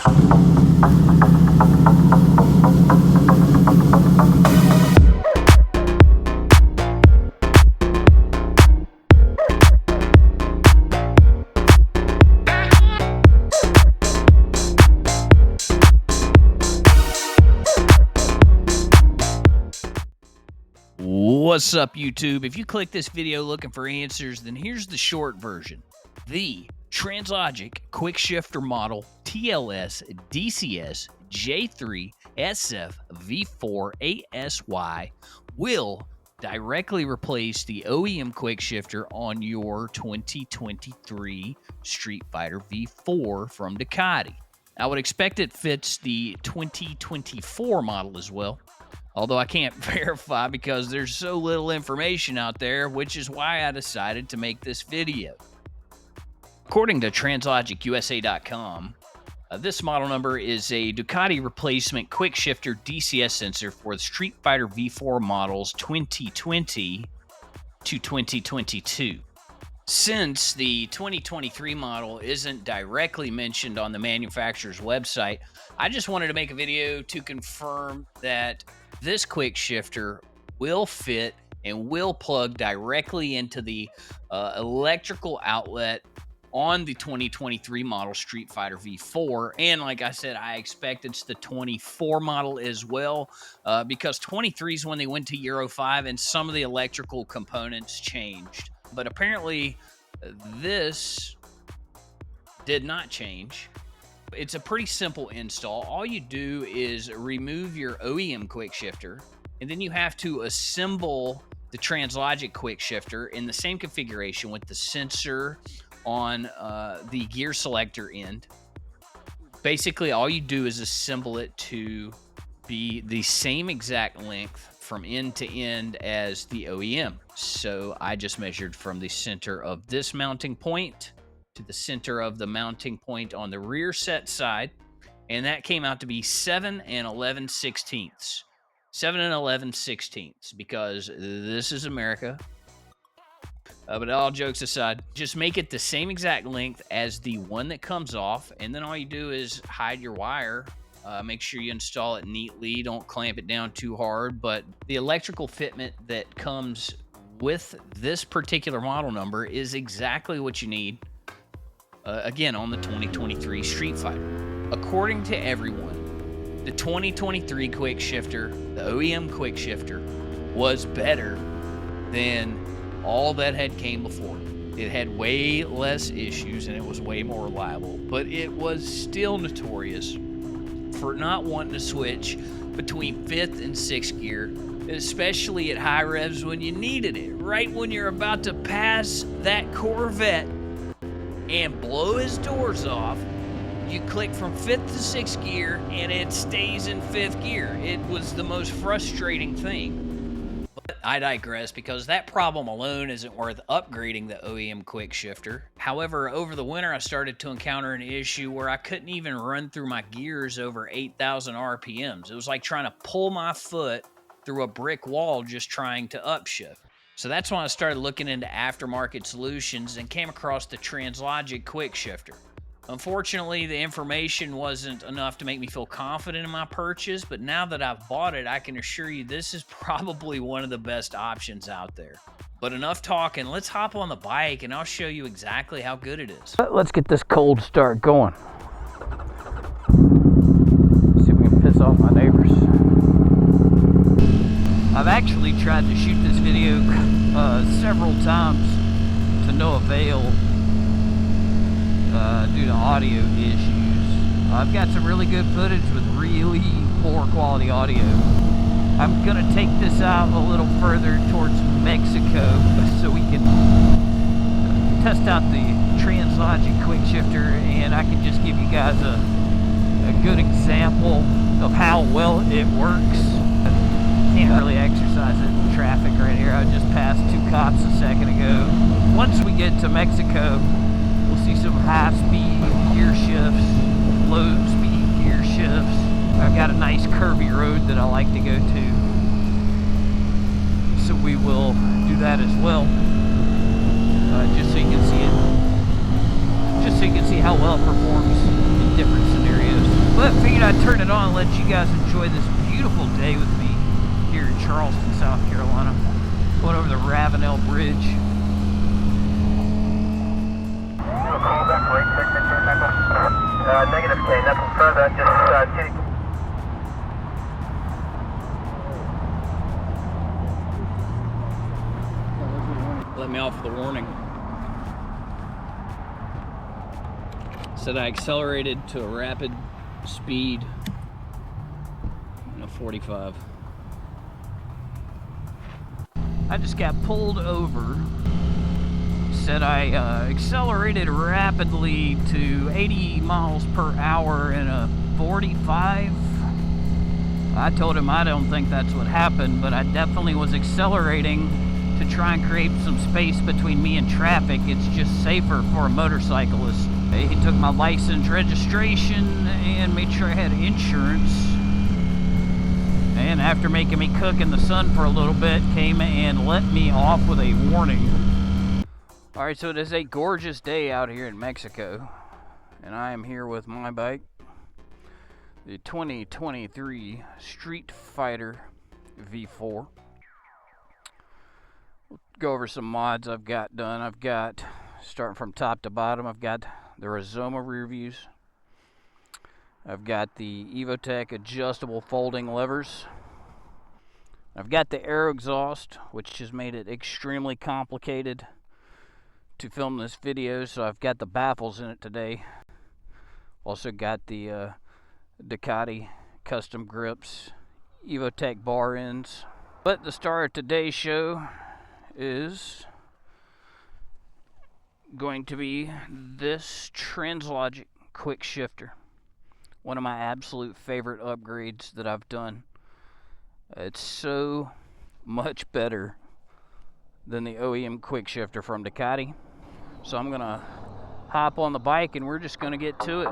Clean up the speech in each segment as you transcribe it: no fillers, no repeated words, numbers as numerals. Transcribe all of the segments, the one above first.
What's up, YouTube? If you click this video looking for answers, then here's the short version. The TransLogic Quickshifter model TLS DCS J3 SF V4 ASY will directly replace the OEM Quickshifter on your 2023 Streetfighter V4 from Ducati. I would expect it fits the 2024 model as well, although I can't verify because there's so little information out there, which is why I decided to make this video. According to TransLogicUSA.com, this model number is a Ducati replacement quickshifter DCS sensor for the Streetfighter V4 models 2020 to 2022. Since the 2023 model isn't directly mentioned on the manufacturer's website, I just wanted to make a video to confirm that this quick shifter will fit and will plug directly into the electrical outlet on the 2023 model Streetfighter V4. And like I said, I expect it's the 24 model as well, because 23 is when they went to Euro 5 and some of the electrical components changed. But apparently this did not change. It's a pretty simple install. All you do is remove your OEM quickshifter, and then you have to assemble the TransLogic Quickshifter in the same configuration with the sensor on the gear selector end. Basically, all you do is assemble it to be the same exact length from end to end as the OEM. So I just measured from the center of this mounting point to the center of the mounting point on the rear set side, and that came out to be 7 and 11/16. 7 and 11/16, because this is America. But all jokes aside, just make it the same exact length as the one that comes off, and then all you do is hide your wire. Make sure you install it neatly. Don't clamp it down too hard. But the electrical fitment that comes with this particular model number is exactly what you need, again, on the 2023 Streetfighter. According to everyone, the 2023 Quickshifter, the OEM Quickshifter, was better than all that had came before. It had way less issues and it was way more reliable, but it was still notorious for not wanting to switch between 5th and 6th gear, especially at high revs when you needed it. Right when you're about to pass that Corvette and blow his doors off, you click from 5th to 6th gear and it stays in 5th gear. It was the most frustrating thing. But I digress, because that problem alone isn't worth upgrading the OEM Quickshifter. However, over the winter I started to encounter an issue where I couldn't even run through my gears over 8,000 RPMs. It was like trying to pull my foot through a brick wall just trying to upshift. So that's when I started looking into aftermarket solutions and came across the TransLogic Quickshifter. Unfortunately, the information wasn't enough to make me feel confident in my purchase, but now that I've bought it, I can assure you this is probably one of the best options out there. But enough talking, let's hop on the bike and I'll show you exactly how good it is. Let's get this cold start going. See if we can piss off my neighbors. I've actually tried to shoot this video several times to no avail due to audio issues. I've got some really good footage with really poor quality audio. I'm gonna take this out a little further towards Mexico so we can test out the TransLogic Quickshifter, and I can just give you guys a good example of how well it works. Can't really exercise it in traffic right here. I just passed 2 cops a second ago. Once we get to Mexico, we'll see some high-speed gear shifts, low-speed gear shifts. I've got a nice curvy road that I like to go to, so we will do that as well, just so you can see it, just so you can see how well it performs in different scenarios. But figured I'd turn it on and let you guys enjoy this beautiful day with me here in Charleston, South Carolina. Going over the Ravenel Bridge. Do a call back for 8662 negative K, nothing further, just Let me off with a warning. Said I accelerated to a rapid speed in a 45. I just got pulled over. Said I accelerated rapidly to 80 miles per hour in a 45. I told him I don't think that's what happened, but I definitely was accelerating to try and create some space between me and traffic. It's just safer for a motorcyclist. He took my license, registration, and made sure I had insurance. And after making me cook in the sun for a little bit, came and let me off with a warning. Alright, so it is a gorgeous day out here in Mexico. And I am here with my bike, the 2023 Streetfighter V4. We'll go over some mods I've got done. I've got, starting from top to bottom, I've got the Rizoma rear views. I've got the Evotech adjustable folding levers. I've got the aero exhaust, which has made it extremely complicated to film this video, so I've got the baffles in it today. Also got the Ducati custom grips, Evotech bar ends. But the star of today's show is going to be this TransLogic Quickshifter. One of my absolute favorite upgrades that I've done. It's so much better than the OEM Quickshifter from Ducati. So I'm gonna hop on the bike and we're just gonna get to it.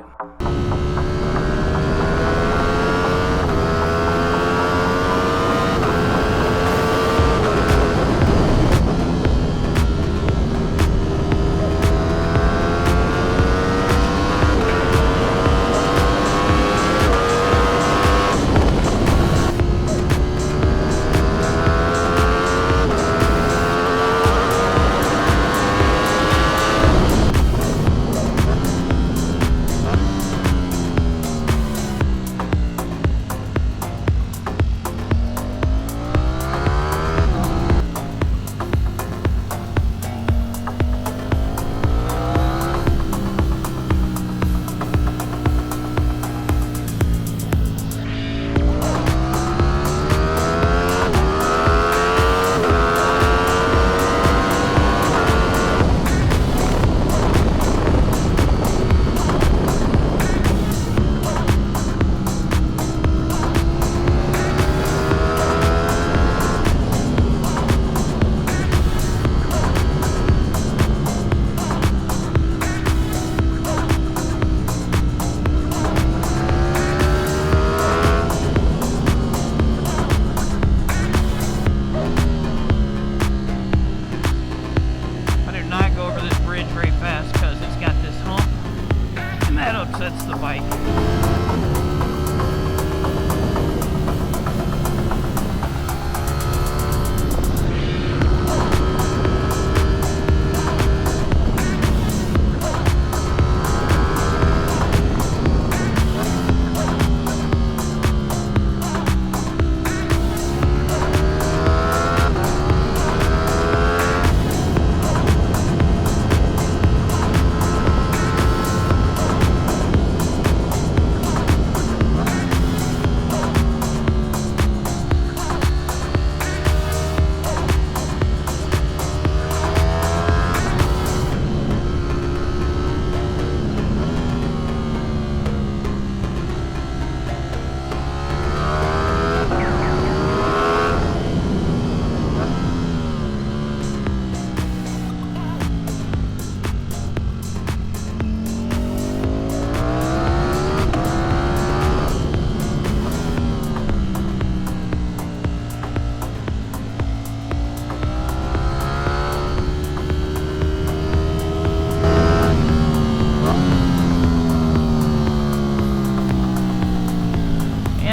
That's the bike.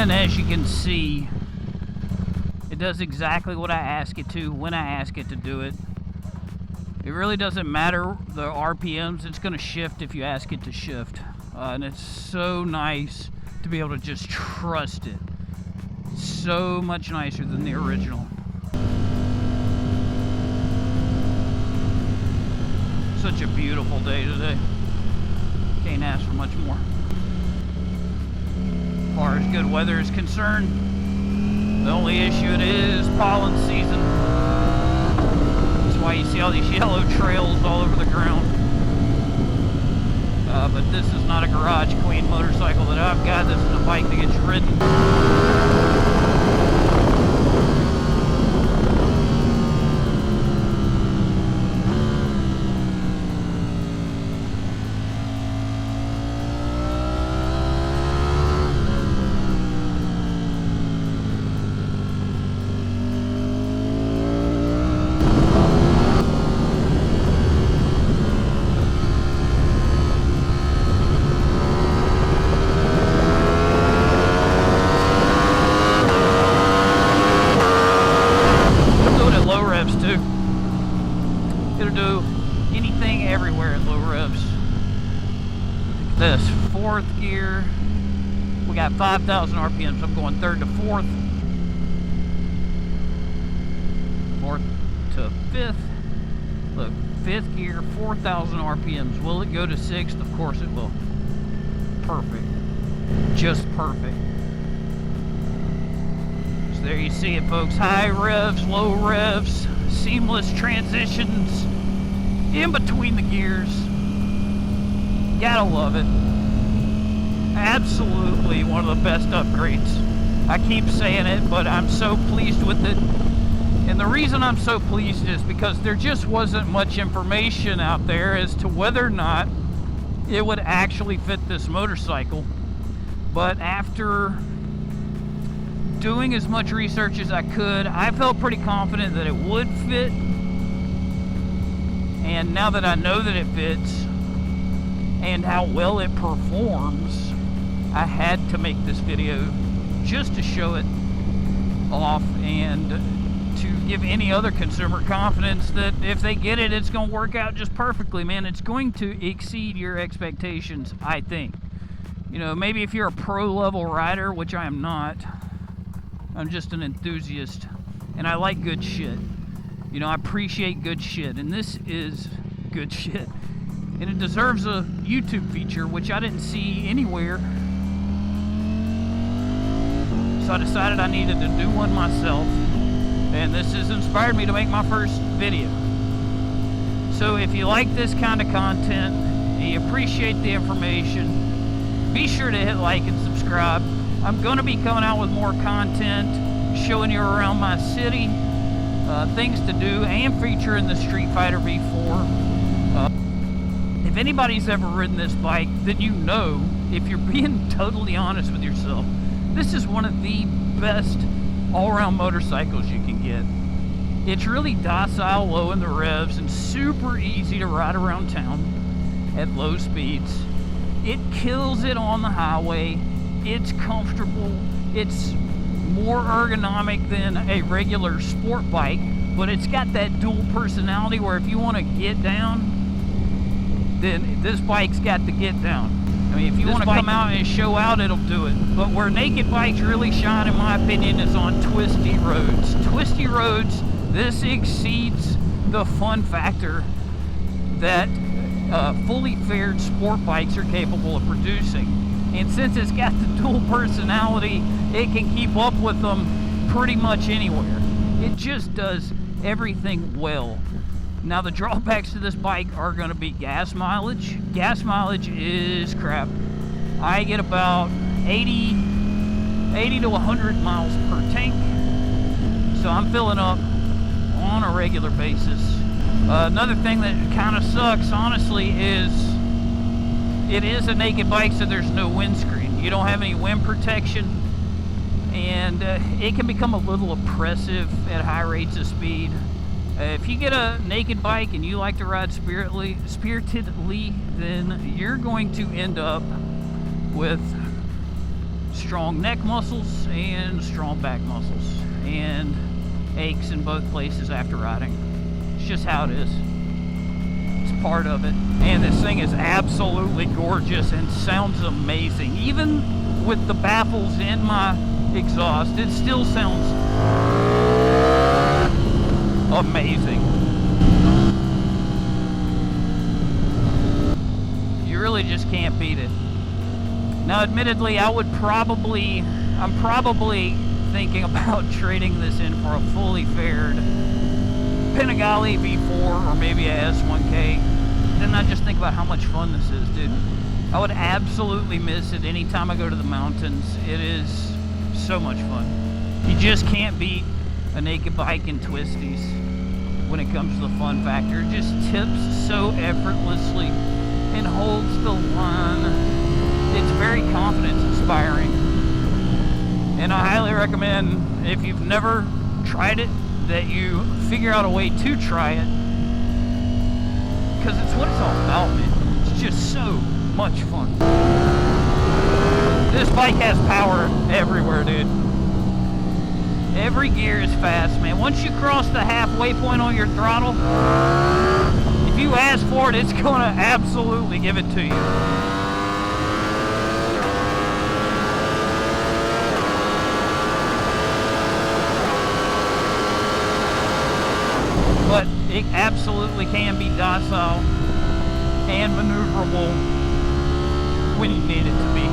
And as you can see, it does exactly what I ask it to when I ask it to do it. It really doesn't matter the RPMs, it's going to shift if you ask it to shift. And it's so nice to be able to just trust it. So much nicer than the original. Such a beautiful day today. Can't ask for much more. As far as good weather is concerned, the only issue it is pollen season. That's why you see all these yellow trails all over the ground. But this is not a garage queen motorcycle that I've got. This is a bike that gets ridden. It'll do anything everywhere at low revs. This fourth gear, we got 5,000 RPMs. I'm going third to fourth, fourth to fifth. Look, fifth gear, 4,000 RPMs. Will it go to sixth? Of course it will. Perfect, just perfect. So there you see it, folks. High revs, low revs, seamless transitions in between the gears. Gotta love it. Absolutely one of the best upgrades. I keep saying it, but I'm so pleased with it. And the reason I'm so pleased is because there just wasn't much information out there as to whether or not it would actually fit this motorcycle. But after doing as much research as I could, I felt pretty confident that it would fit. And now that I know that it fits and how well it performs, I had to make this video just to show it off and to give any other consumer confidence that if they get it, it's going to work out just perfectly, man. It's going to exceed your expectations, I think. You know, maybe if you're a pro level rider, which I am not, I'm just an enthusiast, and I like good shit. You know, I appreciate good shit, and this is good shit. And it deserves a YouTube feature, which I didn't see anywhere. So I decided I needed to do one myself, and this has inspired me to make my first video. So if you like this kind of content, and you appreciate the information, be sure to hit like and subscribe. I'm going to be coming out with more content, showing you around my city, things to do, and featuring the Streetfighter V4. If anybody's ever ridden this bike, then you know, if you're being totally honest with yourself, this is one of the best all-around motorcycles you can get. It's really docile, low in the revs, and super easy to ride around town at low speeds. It kills it on the highway. It's comfortable. It's more ergonomic than a regular sport bike, but it's got that dual personality where if you want to get down, then this bike's got to get down. I mean, if you want to come out and show out, it'll do it. But where naked bikes really shine, in my opinion, is on twisty roads. Twisty roads, this exceeds the fun factor that fully fared sport bikes are capable of producing. And since it's got the dual personality, it can keep up with them pretty much anywhere. It just does everything well. Now the drawbacks to this bike are going to be gas mileage. Gas mileage is crap. I get about 80 to 100 miles per tank. So I'm filling up on a regular basis. Another thing that kind of sucks, honestly, is it is a naked bike, so there's no windscreen. You don't have any wind protection, and it can become a little oppressive at high rates of speed. If you get a naked bike and you like to ride spiritedly, then you're going to end up with strong neck muscles and strong back muscles, and aches in both places after riding. It's just how it is. It's part of it. And this thing is absolutely gorgeous and sounds amazing. Even with the baffles in my exhaust, it still sounds amazing. You really just can't beat it. Now, admittedly, I'm probably thinking about trading this in for a fully fared Panigale V4 or maybe a S1K. Then I just think about how much fun this is, dude. I would absolutely miss it anytime I go to the mountains. It is so much fun. You just can't beat a naked bike in twisties when it comes to the fun factor. It just tips so effortlessly and holds the line. It's very confidence inspiring. And I highly recommend, if you've never tried it, that you figure out a way to try it, because it's what it's all about, man. It's just so much fun. This bike has power everywhere, dude. Every gear is fast, man. Once you cross the halfway point on your throttle, if you ask for it, it's gonna absolutely give it to you. But it absolutely can be docile and maneuverable when you need it to be.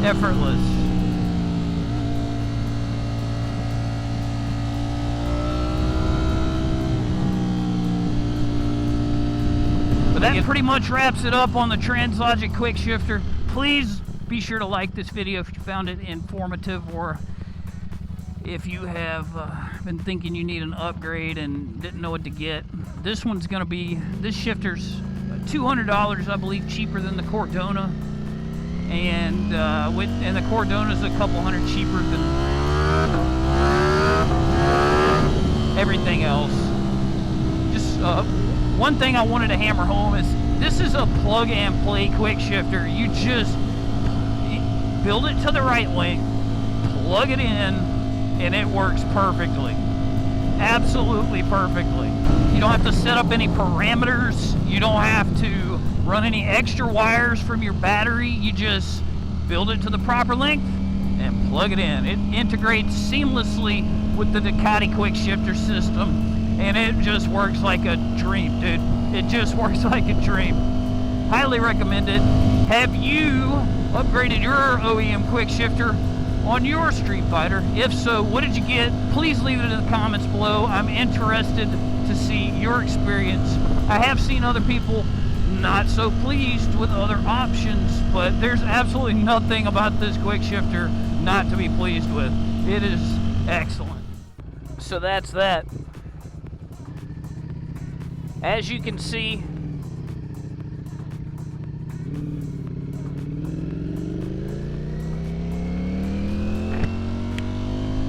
Effortless. But that pretty much wraps it up on the TransLogic Quickshifter. Please be sure to like this video if you found it informative, or if you have been thinking you need an upgrade and didn't know what to get. This shifter's $200, I believe, cheaper than the Cordona, and the Cordona's a couple hundred cheaper than everything else. Just one thing I wanted to hammer home is this is a plug and play quick shifter. You just build it to the right length, plug it in, and it works perfectly. Absolutely perfectly. You don't have to set up any parameters. You don't have to run any extra wires from your battery. You just build it to the proper length and plug it in. It integrates seamlessly with the Ducati quick shifter system, and it just works like a dream, dude. It just works like a dream. Highly recommended. Have you upgraded your OEM quick shifter on your Streetfighter? If so, what did you get? Please leave it in the comments below. I'm interested to see your experience. I have seen other people not so pleased with other options, but there's absolutely nothing about this quick shifter not to be pleased with. It is excellent. So that's that. As you can see,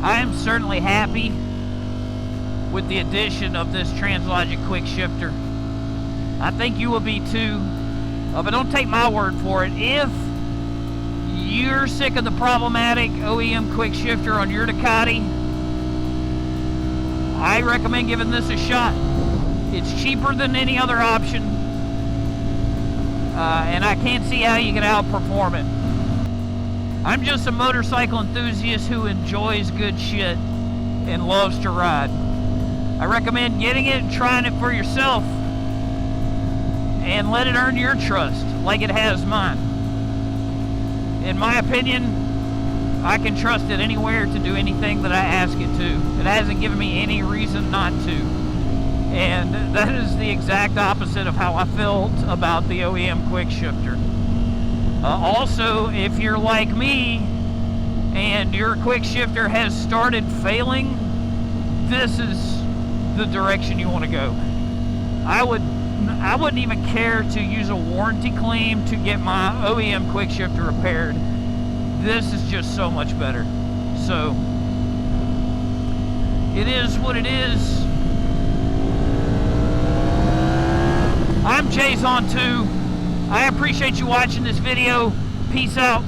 I am certainly happy with the addition of this TransLogic Quickshifter. I think you will be too, but don't take my word for it. If you're sick of the problematic OEM Quickshifter on your Ducati, I recommend giving this a shot. It's cheaper than any other option, and I can't see how you can outperform it. I'm just a motorcycle enthusiast who enjoys good shit and loves to ride. I recommend getting it and trying it for yourself, and let it earn your trust like it has mine. In my opinion, I can trust it anywhere to do anything that I ask it to. It hasn't given me any reason not to. And that is the exact opposite of how I felt about the OEM Quickshifter. Also, if you're like me and your Quickshifter has started failing, this is the direction you want to go. I wouldn't even care to use a warranty claim to get my OEM Quickshifter repaired. This is just so much better. So It is what it is. I'm Jay's on 2. I appreciate you watching this video. Peace out.